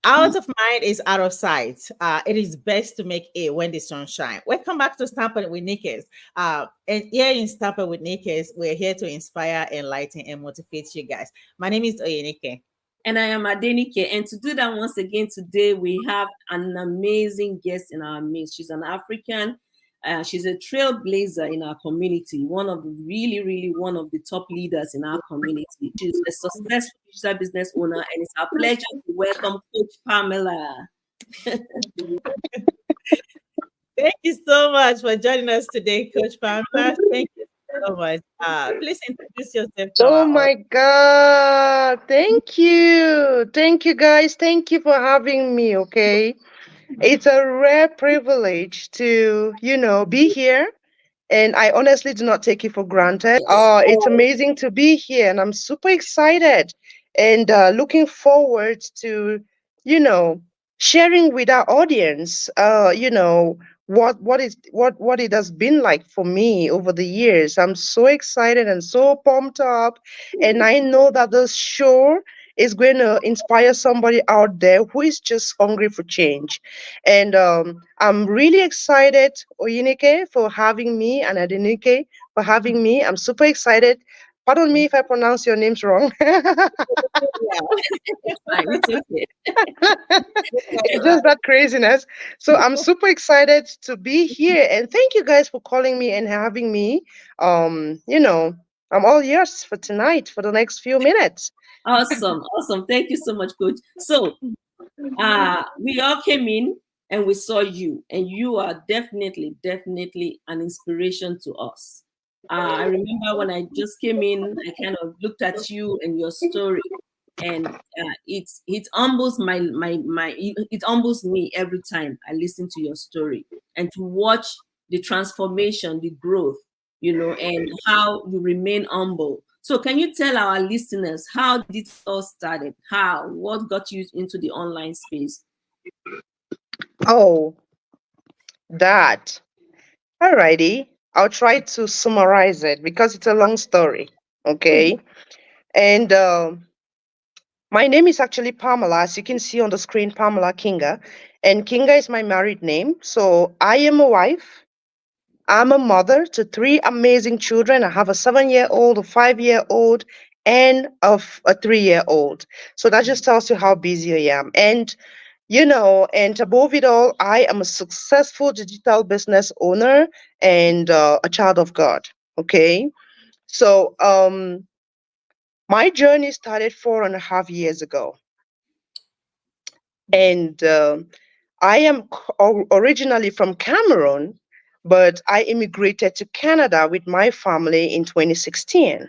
Out of mind is out of sight. It is best to make A when the sun shines. Welcome back to Stamping with Nickers. And here in Stamping with Nickers, we're here to inspire, enlighten, and motivate you guys. My name is Oyenike. And I am Adenike. And to do that once again today, we have an amazing guest in our midst. She's an African. She's a trailblazer in our community, one of the really one of the top leaders in our community. She's a successful digital business owner, and it's our pleasure to welcome Coach Pamela. Thank you so much for joining us today, Coach Pamela. Thank you so much. Please introduce yourself to Oh our audience. my God. Thank you. Thank you, guys. Thank you for having me. Okay. It's a rare privilege to, be here. And I honestly do not take it for granted. It's amazing to be here. And I'm super excited and looking forward to, you know, sharing with our audience, what it has been like for me over the years. I'm so excited and so pumped up, and I know that this show is going to inspire somebody out there who is just hungry for change. And I'm really excited, Oyinike, for having me, and Adenike for having me. I'm super excited. Pardon me if I pronounce your names wrong. It's fine. It's okay. It's just that craziness. So I'm super excited to be here, and thank you guys for calling me and having me. Um, you know, I'm all yours for tonight for the next few minutes. Awesome. Thank you so much, Coach. So, we all came in and we saw you, and you are definitely an inspiration to us. I remember when I just came in, I kind of looked at you and your story, and it humbles it humbles me every time I listen to your story and to watch the transformation, the growth, and how you remain humble. So can you tell our listeners how did it all started? What got you into the online space? Oh, that. Alrighty. I'll try to summarize it because it's a long story. Okay. And my name is actually Pamela, as you can see on the screen, Pamela Kinga. And Kinga is my married name. So I am a wife. I'm a mother to three amazing children. I have a 7-year old, a 5-year old, and a 3-year old. So that just tells you how busy I am. And above it all, I am a successful digital business owner and a child of God. Okay. So my journey started 4.5 years ago. And I am originally from Cameroon, but I immigrated to Canada with my family in 2016,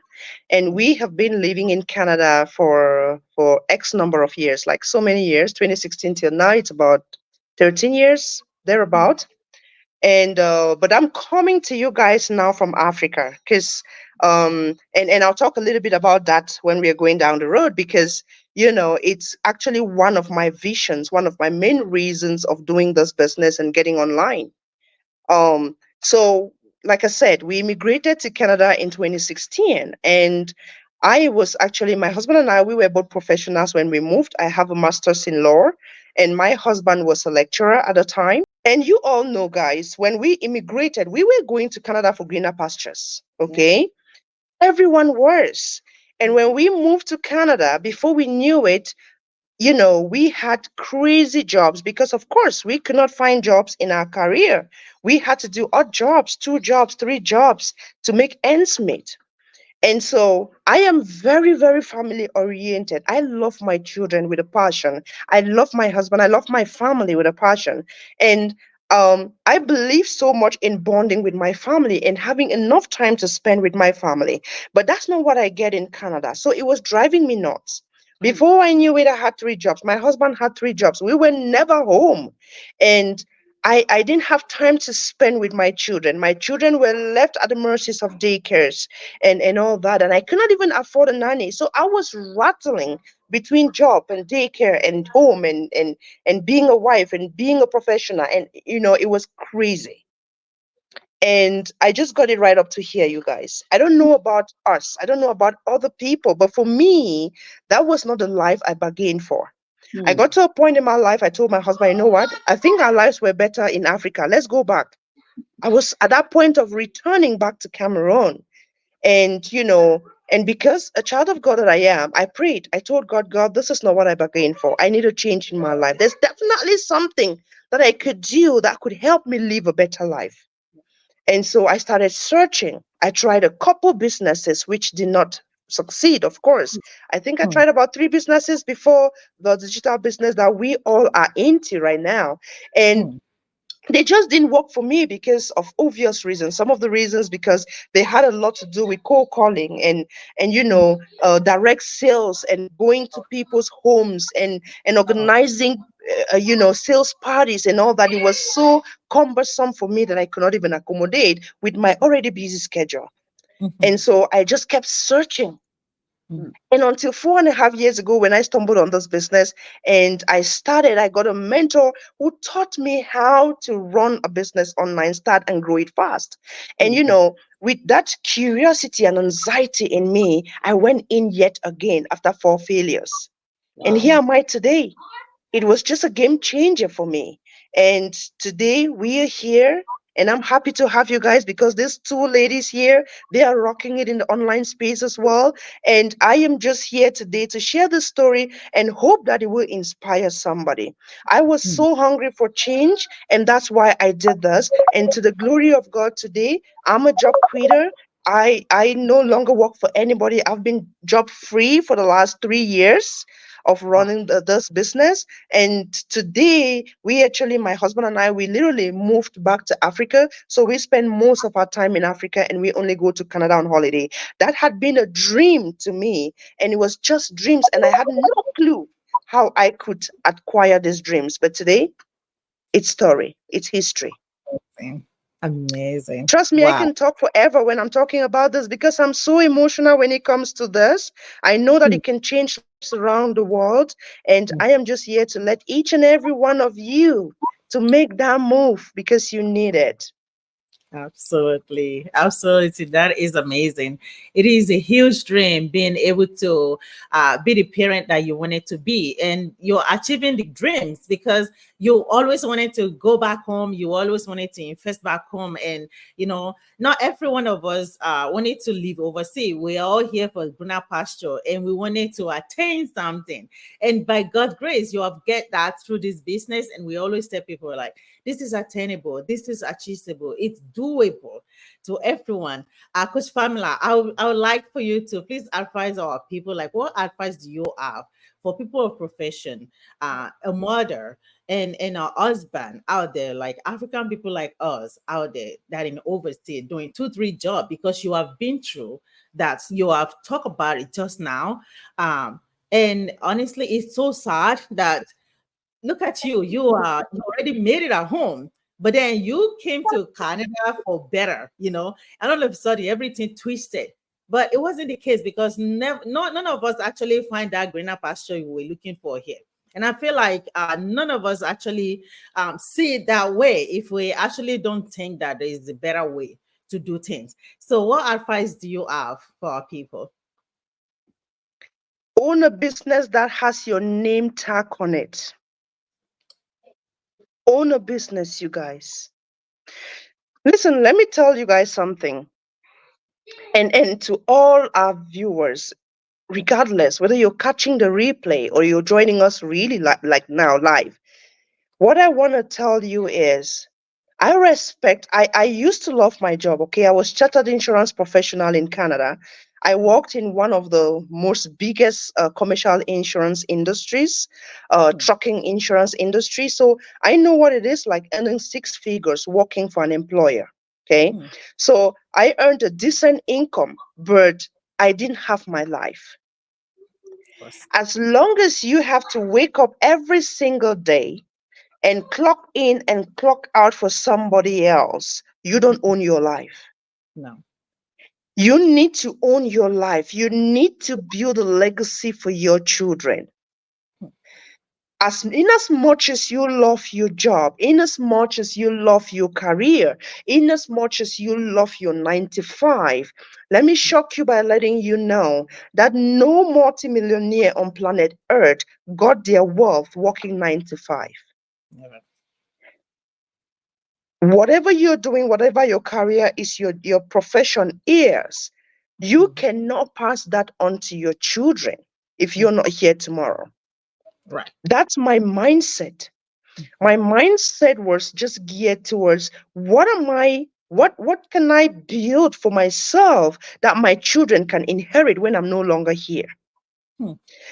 and we have been living in Canada for X number of years, like so many years. 2016 till now, it's about 13 years thereabout. And but I'm coming to you guys now from Africa because and I'll talk a little bit about that when we are going down the road, because it's actually one of my visions, one of my main reasons of doing this business and getting online. So like I said, we immigrated to Canada in 2016, and I was actually, my husband and I, we were both professionals when we moved. I have a master's in law, and my husband was a lecturer at the time. And you all know, guys, when we immigrated, we were going to Canada for greener pastures. Okay. Everyone was. And when we moved to Canada, before we knew it, we had crazy jobs because, of course, we could not find jobs in our career. We had to do odd jobs, 2 jobs, 3 jobs to make ends meet. And so I am very, very family oriented. I love my children with a passion. I love my husband. I love my family with a passion. And I believe so much in bonding with my family and having enough time to spend with my family. But that's not what I get in Canada. So it was driving me nuts. Before I knew it, I had 3 jobs. My husband had 3 jobs. We were never home. And I didn't have time to spend with my children. My children were left at the mercies of daycares and all that. And I could not even afford a nanny. So I was rattling between job and daycare and home and being a wife and being a professional. And, it was crazy. And I just got it right up to here, you guys. I don't know about us. I don't know about other people. But for me, that was not the life I bargained for. I got to a point in my life, I told my husband, you know what? I think our lives were better in Africa. Let's go back. I was at that point of returning back to Cameroon. And, and because a child of God that I am, I prayed. I told God, God, this is not what I bargained for. I need a change in my life. There's definitely something that I could do that could help me live a better life. And so I started searching. I tried a couple businesses which did not succeed, of course. I think I tried about 3 businesses before the digital business that we all are into right now. And they just didn't work for me because of obvious reasons. Some of the reasons because they had a lot to do with cold calling and direct sales and going to people's homes and organizing sales parties and all that. It was so cumbersome for me that I could not even accommodate with my already busy schedule. And so I just kept searching. And until 4.5 years ago, when I stumbled on this business and I got a mentor who taught me how to run a business online, start and grow it fast. And, with that curiosity and anxiety in me, I went in yet again after 4 failures. Wow. And here am I today. It was just a game changer for me. And today we are here. And I'm happy to have you guys because these 2 ladies here, they are rocking it in the online space as well. And I am just here today to share this story and hope that it will inspire somebody. I was so hungry for change, and that's why I did this. And to the glory of God today, I'm a job quitter. I no longer work for anybody. I've been job free for the last 3 years of running this business. And today, my husband and I, we literally moved back to Africa. So we spend most of our time in Africa and we only go to Canada on holiday. That had been a dream to me. And it was just dreams. And I had no clue how I could acquire these dreams. But today, it's story, it's history. Amazing. Trust me, wow. I can talk forever when I'm talking about this because I'm so emotional when it comes to this. I know that it can change lives around the world. And I am just here to let each and every one of you to make that move because you need it. Absolutely. Absolutely. That is amazing. It is a huge dream being able to be the parent that you wanted to be. And you're achieving the dreams because you always wanted to go back home. You always wanted to invest back home. And, not every one of us wanted to live overseas. We're all here for greener pasture and we wanted to attain something. And by God's grace, you have get that through this business. And we always tell people like, this is attainable. This is achievable. It's doable to everyone. Coach Pamela, I would like for you to please advise our people, like what advice do you have for people of profession, a mother and a husband out there, like African people like us out there that in overseas doing 2-3 jobs because you have been through that. You have talked about it just now. And honestly, it's so sad that look at you. You already made it at home, but then you came to Canada for better, and all of a sudden everything twisted. But it wasn't the case because none of us actually find that greener pasture we were looking for here. And I feel like none of us actually see it that way if we actually don't think that there is a better way to do things. So what advice do you have for our people? Own a business that has your name tag on it. Own a business, you guys. Listen, let me tell you guys something. And to all our viewers, regardless whether you're catching the replay or you're joining us really like now live, what I want to tell you is I used to love my job. Okay, I was chartered insurance professional in Canada. I worked in one of the most biggest commercial insurance industries, trucking insurance industry. So I know what it is like earning 6 figures working for an employer. Okay, so I earned a decent income, but I didn't have my life. As long as you have to wake up every single day and clock in and clock out for somebody else, you don't own your life. No. You need to own your life. You need to build a legacy for your children. in as much as you love your job, in as much as you love your career, in as much as you love your 9 to 5, let me shock you by letting you know that no multimillionaire on planet Earth got their wealth working 9 to 5. Never. Whatever you're doing, whatever your career is, your profession is, you cannot pass that on to your children if you're not here tomorrow. Right. That's my mindset. My mindset was just geared towards what can I build for myself that my children can inherit when I'm no longer here.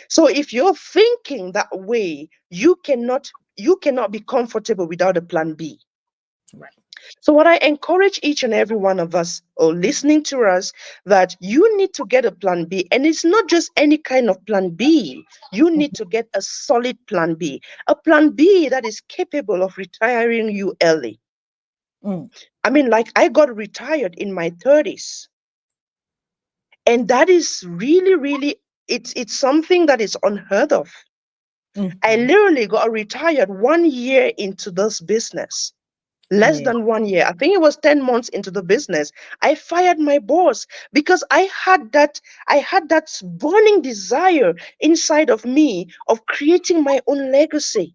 So if you're thinking that way, you cannot be comfortable without a plan B. Right. So what I encourage each and every one of us or listening to us, that you need to get a plan B. And it's not just any kind of plan B. You need to get a solid plan B. A plan B that is capable of retiring you early. I mean, like, I got retired in my 30s. And that is really, really, it's something that is unheard of. I literally got retired 1 year into this business. Less than 1 year. I think it was 10 months into the business. I fired my boss because I had that burning desire inside of me of creating my own legacy.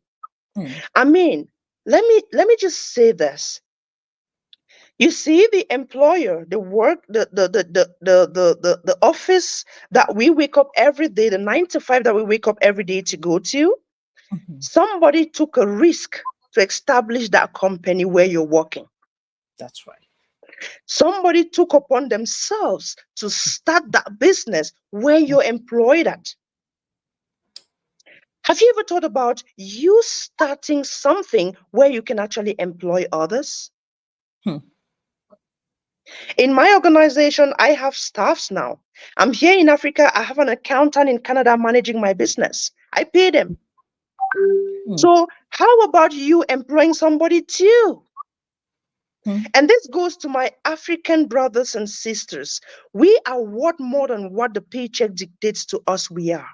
I mean, let me just say this. You see, the employer, the work, the office that we wake up every day, the 9 to 5 that we wake up every day to go to, somebody took a risk to establish that company where you're working. That's right. Somebody took upon themselves to start that business where you're employed at. Have you ever thought about you starting something where you can actually employ others? In my organization, I have staffs now. I'm here in Africa. I have an accountant in Canada managing my business. I pay them. So how about you employing somebody too? And this goes to my African brothers and sisters. We are worth more than what the paycheck dictates to us we are.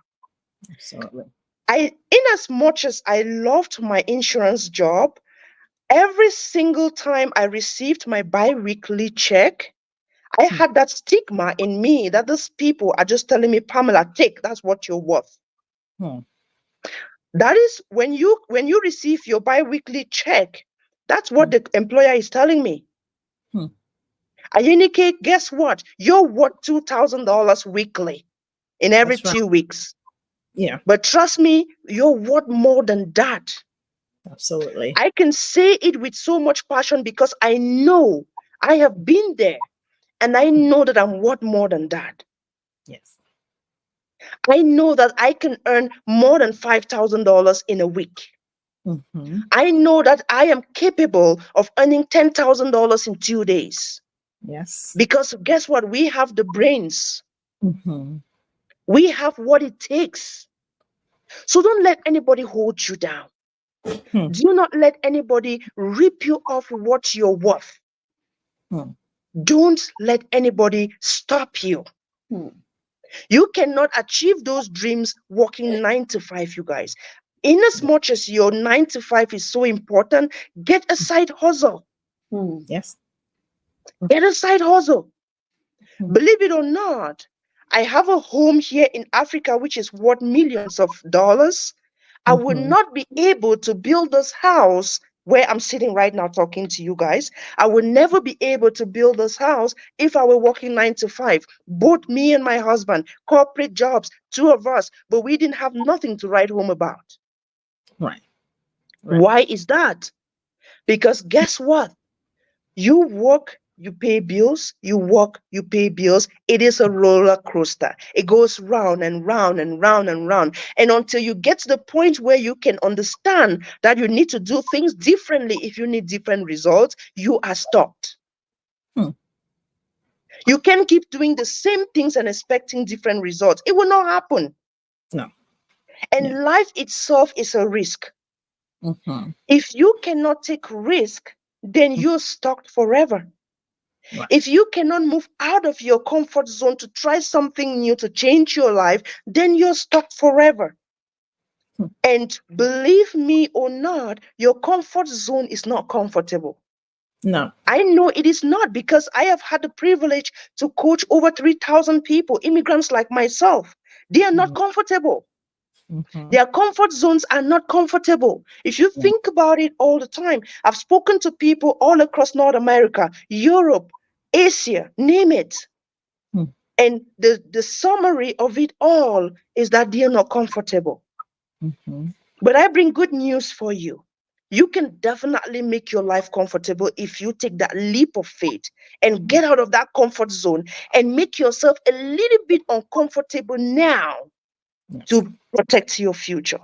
Absolutely. In as much as I loved my insurance job, every single time I received my bi-weekly check, I had that stigma in me that these people are just telling me, Pamela, take, that's what you're worth. That is when you receive your bi-weekly check, that's what the employer is telling me. Ayinike, guess what? You're worth $2,000 weekly in every That's right. 2 weeks. Yeah. But trust me, you're worth more than that. Absolutely. I can say it with so much passion because I know I have been there and I know that I'm worth more than that. Yes. I know that I can earn more than $5,000 in a week. I know that I am capable of earning $10,000 in 2 days. Yes. Because guess what? We have the brains. We have what it takes. So don't let anybody hold you down. Do not let anybody rip you off what you're worth. Don't let anybody stop you. You cannot achieve those dreams working 9 to 5, you guys. In as much as your 9 to 5 is so important, get a side hustle. Yes. Get a side hustle. Believe it or not, I have a home here in Africa which is worth millions of dollars. I would not be able to build this house where I'm sitting right now talking to you guys. I would never be able to build this house if I were working 9 to 5. Both me and my husband, corporate jobs, 2 of us, but we didn't have nothing to write home about. Right. Why is that? Because guess what? You work, you pay bills, you work, you pay bills. It is a roller coaster. It goes round and round and round and round. And until you get to the point where you can understand that you need to do things differently if you need different results, you are stopped. You can't keep doing the same things and expecting different results. It will not happen. No. And life itself is a risk. If you cannot take risk, then you're stuck forever. Right. If you cannot move out of your comfort zone to try something new to change your life, then you're stuck forever. And believe me or not, your comfort zone is not comfortable. No. I know it is not, because I have had the privilege to coach over 3,000 people, immigrants like myself. They are not comfortable. Mhm. Their comfort zones are not comfortable. If you Yeah. think about it all the time, I've spoken to people all across North America, Europe, Asia, name it. Hmm. And the summary of it all is that they are not comfortable. Mhm. But I bring good news for you. You can definitely make your life comfortable if you take that leap of faith and get out of that comfort zone and make yourself a little bit uncomfortable now Yes. to protect your future.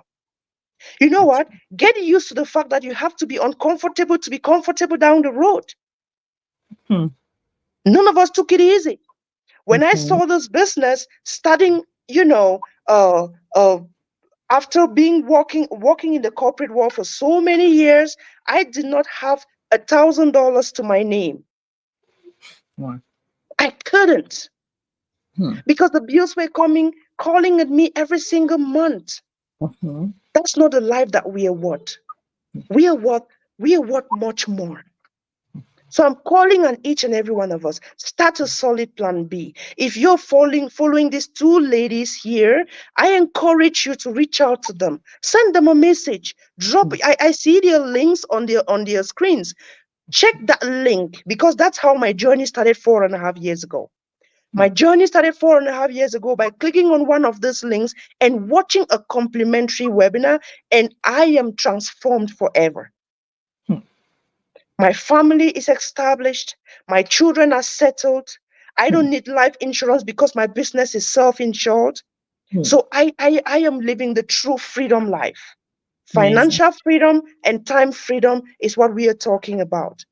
You know what? Get used to the fact that you have to be uncomfortable to be comfortable down the road. Hmm. None of us took it easy. When I Mhm. saw this business starting, you know, after being working in the corporate world for so many years, I did not have $1,000 to my name. Wow. I couldn't, Hmm. because the bills were calling at me every single month. Mhm. That's not the life that we are worth. We are worth we are worth much more. So I'm calling on each and every one of us, start a solid plan B. If you're following these two ladies here, I encourage you to reach out to them. Send them a message. I see their links on their screens. Check that link, because that's how my journey started 4.5 years ago. My journey started 4.5 years ago by clicking on one of these links and watching a complimentary webinar, and I am transformed forever. Hmm. My family is established. My children are settled. I don't need life insurance because my business is self-insured. Hmm. So I am living the true freedom life. Amazing. Financial freedom and time freedom is what we are talking about.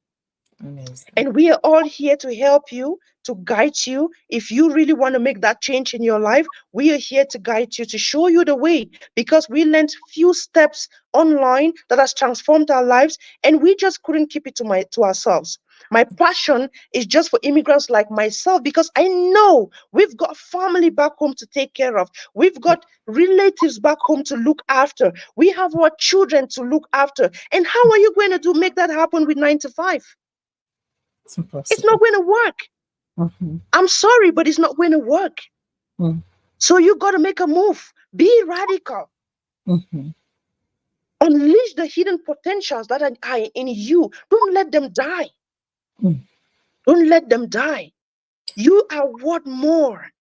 Amazing. And we are all here to help you, to guide you. If you really want to make that change in your life, we are here to guide you, to show you the way, because we learned few steps online that has transformed our lives, and we just couldn't keep it to ourselves. My passion is just for immigrants like myself, because I know we've got family back home to take care of. We've got relatives back home to look after. We have our children to look after. And how are you going to make that happen with 9 to 5? It's It's impossible. not going to work. Mhm. I'm sorry, but it's not going to work. Mm. So you got to make a move. Be radical. Mhm. Unleash the hidden potentials that are in you. Don't let them die. Mm. Don't let them die. You are worth more.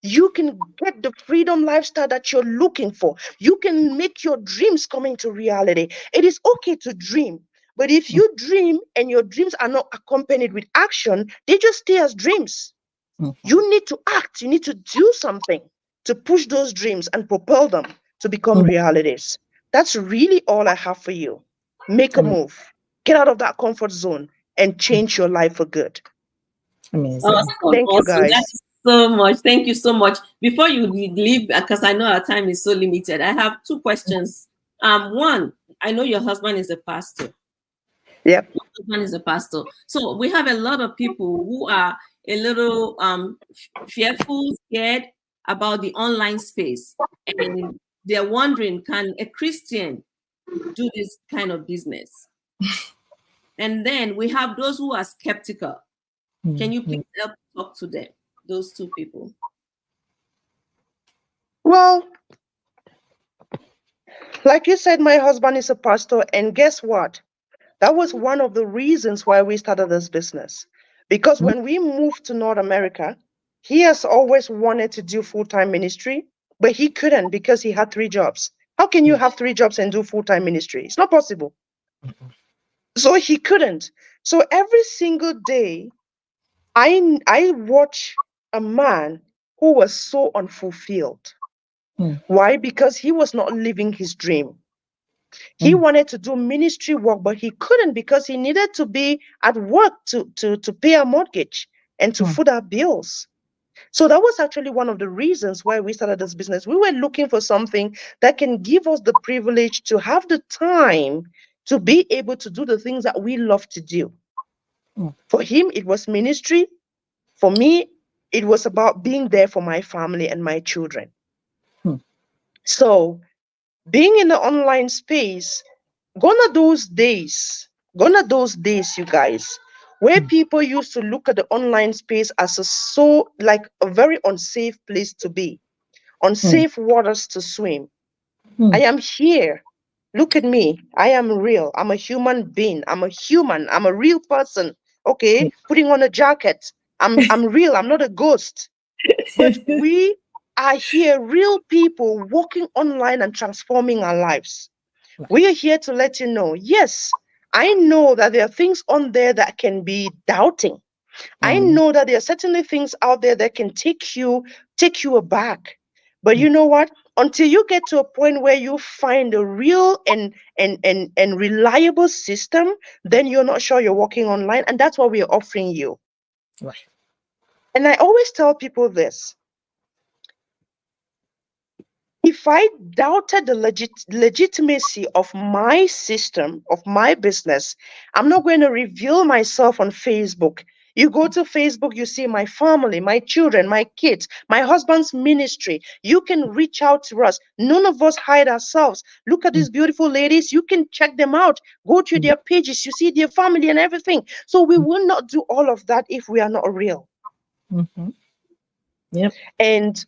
You can get the freedom lifestyle that you're looking for. You can make your dreams come into reality. It is okay to dream. But if you dream and your dreams are not accompanied with action, they just stay as dreams. Mhm. You need to act. You need to do something to push those dreams and propel them to become Mm. realities. That's really all I have for you. Make a move, get out of that comfort zone, and change your life for good. Amazing. Awesome, Thank you, awesome. guys. That's so much. Thank you so much. Before you leave, because I know our time is so limited, I have two questions. One, I know your husband is a pastor. Yep. Your husband is a pastor. So we have a lot of people who are a little fearful, scared about the online space, and they're wondering, can a Christian do this kind of business? And then we have those who are skeptical. Can you please Mhm. help talk to them, those two people? Well, like you said, my husband is a pastor, and guess what? That was one of the reasons why we started this business. Because when we moved to North America, he has always wanted to do full-time ministry, but he couldn't because he had 3 jobs. How can you have 3 jobs and do full-time ministry? It's not possible. So he couldn't. So every single day, I watch a man who was so unfulfilled. Mm. Why? Because he was not living his dream. He Mm. wanted to do ministry work, but he couldn't because he needed to be at work to pay a mortgage and to Mm. foot our bills. So that was actually one of the reasons why we started this business. We were looking for something that can give us the privilege to have the time to be able to do the things that we love to do. Mm. For him, it was ministry. For me, it was about being there for my family and my children. Mm. So being in the online space, gone are those days, you guys, where people used to look at the online space as a so like a very unsafe place to be, unsafe waters to swim. I am here. Look at me. I am real. I'm a human being. I'm a human. I'm a real person. Okay, putting on a jacket. I'm real. I'm not a ghost. But we are here, real people walking online and transforming our lives. We are here to let you know, yes, I know that there are things on there that can be doubting. I know that there are certainly things out there that can take you aback. But you know what? Until you get to a point where you find a real and reliable system, then you're not sure you're walking online. And that's what we're offering you. Right. And I always tell people this. If I doubted the legitimacy of my system, of my business, I'm not going to reveal myself on Facebook. You go to Facebook, you see my family, my children, my kids, my husband's ministry. You can reach out to us. None of us hide ourselves. Look at these beautiful ladies. You can check them out. Go to their pages. You see their family and everything. So we will not do all of that if we are not real. Yep. And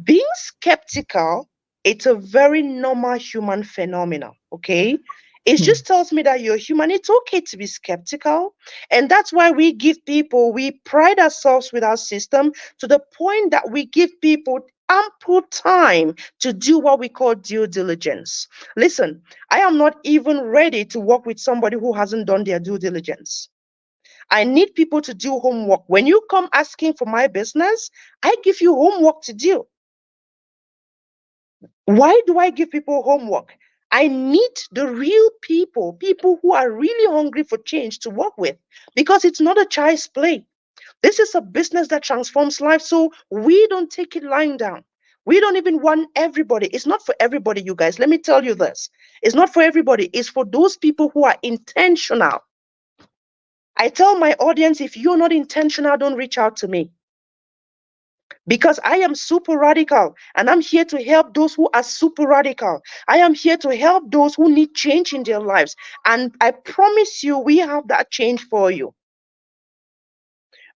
being skeptical, it's a very normal human phenomenon, okay? It just tells me that you're human. It's okay to be skeptical. And that's why we pride ourselves with our system to the point that we give people ample time to do what we call due diligence. Listen, I am not even ready to work with somebody who hasn't done their due diligence. I need people to do homework. When you come asking for my business, I give you homework to do. Why do I give people homework? I need the real people who are really hungry for change to work with, because it's not a child's play. This is a business that transforms lives. So we don't take it lying down. We don't even want everybody. It's not for everybody, you guys. Let me tell you this. It's not for everybody. It's for those people who are intentional. I tell my audience, if you're not intentional, don't reach out to me. Because I am super radical and I'm here to help those who are super radical. I am here to help those who need change in their lives. And I promise you, we have that change for you.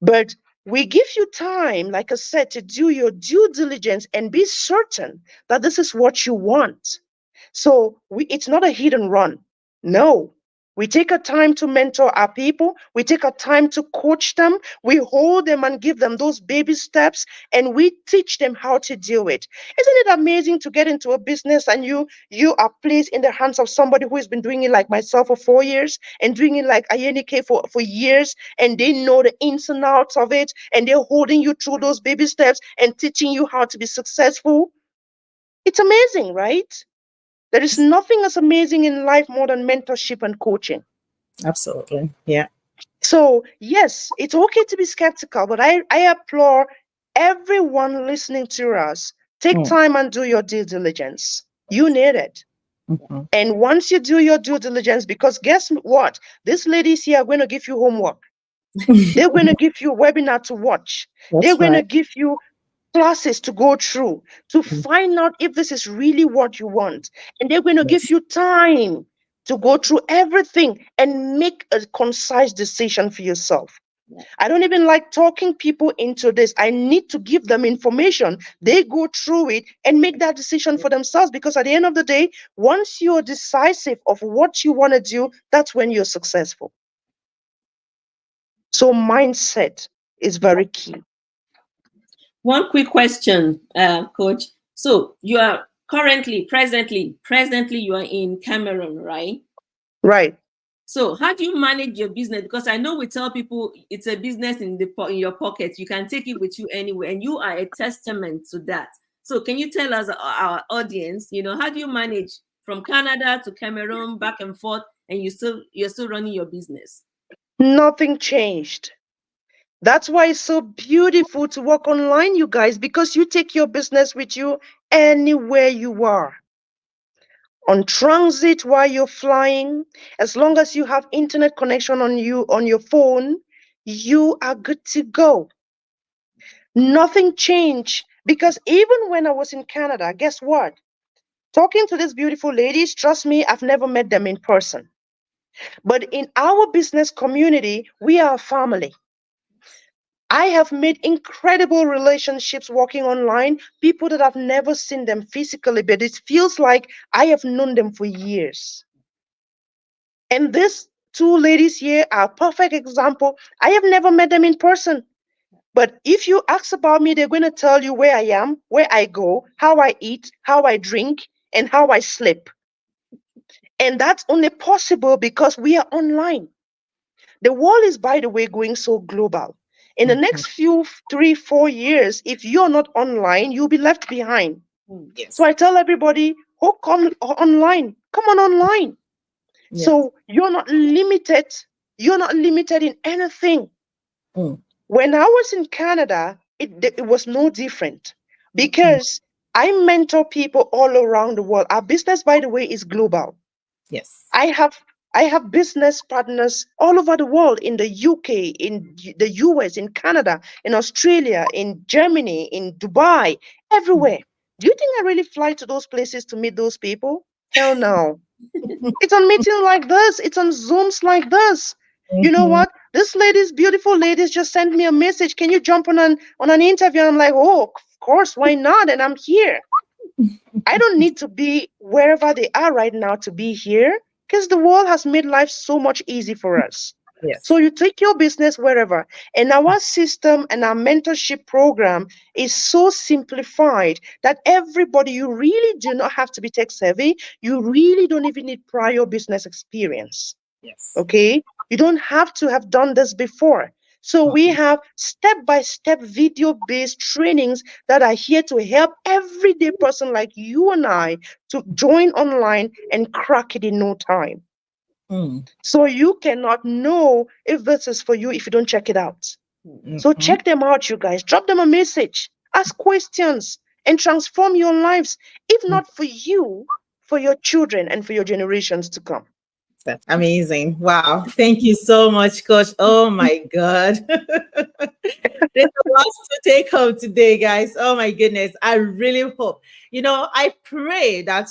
But we give you time, like I said, to do your due diligence and be certain that this is what you want. So it's not a hit and run. No, we take a time to mentor our people. We take a time to coach them. We hold them and give them those baby steps, and we teach them how to do it. Isn't it amazing to get into a business and you are placed in the hands of somebody who has been doing it like myself for 4 years and doing it like Ayenike for years, and they know the ins and outs of it, and they're holding you through those baby steps and teaching you how to be successful? It's amazing, right? There is nothing as amazing in life more than mentorship and coaching. Absolutely. Yeah. So, yes, it's okay to be skeptical, but I applaud everyone listening to us. Take time and do your due diligence. You need it. And once you do your due diligence, because guess what? These ladies here are going to give you homework. They're going to give you a webinar to watch. They're going to give you classes to go through to find out if this is really what you want. And they're going to give you time to go through everything and make a concise decision for yourself. I don't even like talking people into this. I need to give them information. They go through it and make that decision for themselves, because at the end of the day, once you're decisive of what you want to do, that's when you're successful. So mindset is very key. One quick question, Coach. So you are presently, you are in Cameroon, right? Right. So how do you manage your business? Because I know we tell people it's a business in your pocket. You can take it with you anywhere, and you are a testament to that. So can you tell us, our audience, how do you manage from Canada to Cameroon, back and forth, and you're still running your business? Nothing changed. That's why it's so beautiful to work online, you guys, because you take your business with you anywhere you are. On transit while you're flying, as long as you have internet connection on your phone, you are good to go. Nothing changed, because even when I was in Canada, guess what? Talking to these beautiful ladies, trust me, I've never met them in person. But in our business community, we are a family. I have made incredible relationships working online, people that I've never seen them physically, but it feels like I have known them for years. And these two ladies here are a perfect example. I have never met them in person. But if you ask about me, they're going to tell you where I am, where I go, how I eat, how I drink, and how I sleep. And that's only possible because we are online. The world is, by the way, going so global. In the next few 3-4 years, if you're not online, you'll be left behind. Yes. So I tell everybody, oh, come online, come on online. Yes. So you're not limited. You're not limited in anything. When I was in Canada, it was no different because I mentor people all around the world. Our business, by the way, is global. Yes. I have business partners all over the world, in the UK, in the US, in Canada, in Australia, in Germany, in Dubai, everywhere. Do you think I really fly to those places to meet those people? Hell no. It's on meeting like this. It's on Zooms like this. You know what? This lady's beautiful ladies just sent me a message. Can you jump on an interview? I'm like, oh, of course, why not? And I'm here. I don't need to be wherever they are right now to be here, because the world has made life so much easy for us. Yes. So you take your business wherever. And our system and our mentorship program is so simplified that everybody, you really do not have to be tech savvy. You really don't even need prior business experience. Yes. Okay? You don't have to have done this before. So we have step-by-step video-based trainings that are here to help everyday person like you and I to join online and crack it in no time. So you cannot know if this is for you if you don't check it out. So check them out, you guys. Drop them a message, ask questions, and transform your lives. If not for you, for your children and for your generations to come. That's amazing. Wow. Thank you so much, Coach. Oh my God. There's a lot to take home today, guys. Oh my goodness. I really hope, I pray that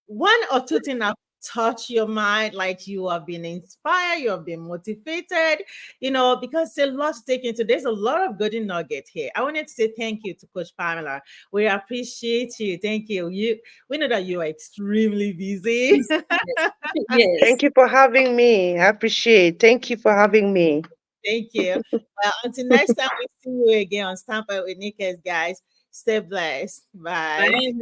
one or two things have touched your mind, like you have been inspired, you have been motivated, because it's a lot to take into. There's a lot of golden nugget here. I wanted to say thank you to Coach Pamela. We appreciate you. Thank you. We know that you are extremely busy. Yes. Thank you for having me. I appreciate. Thank you for having me. Thank you. Well, until next time we see you again on Stamper with Nickers, guys. Stay blessed. Bye. Bye.